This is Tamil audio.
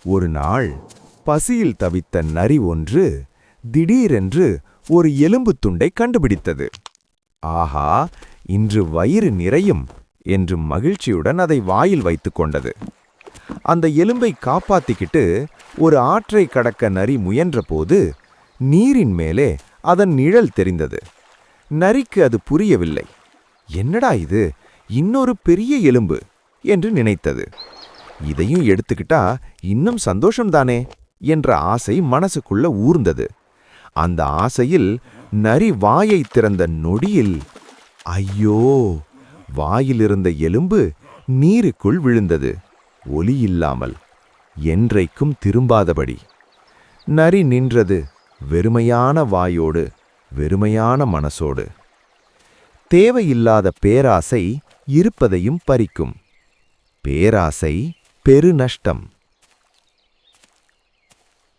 ஒரு நாள் பசியில் தவித்த நரி ஒன்று திடீரென்று ஒரு எலும்புத் துண்டை கண்டுபிடித்தது. ஆஹா, இன்று வயிறு நிறையும் என்று மகிழ்ச்சியுடன் அதை வாயில் வைத்துக் கொண்டது. அந்த எலும்பை காப்பாத்திக்கிட்டு ஒரு ஆற்றை கடக்க நரி முயன்றபோது நீரின் மேலே அதன் நிழல் தெரிந்தது. நரிக்கு அது புரியவில்லை. என்னடா இது, இன்னொரு பெரிய எலும்பு என்று நினைத்தது. இதையும் எடுத்துக்கிட்டா இன்னும் சந்தோஷம்தானே என்ற ஆசை மனசுக்குள்ள ஊர்ந்தது. அந்த ஆசையில் நரி வாயை திறந்த நொடியில், ஐயோ, வாயிலிருந்த எலும்பு நீருக்குள் விழுந்தது. ஒலி இல்லாமல், என்றைக்கும் திரும்பாதபடி. நரி நின்றது வெறுமையான வாயோடு, வெறுமையான மனசோடு. தேவையில்லாத பேராசை இருப்பதையும் பறிக்கும். பேராசை பெருநஷ்டம்.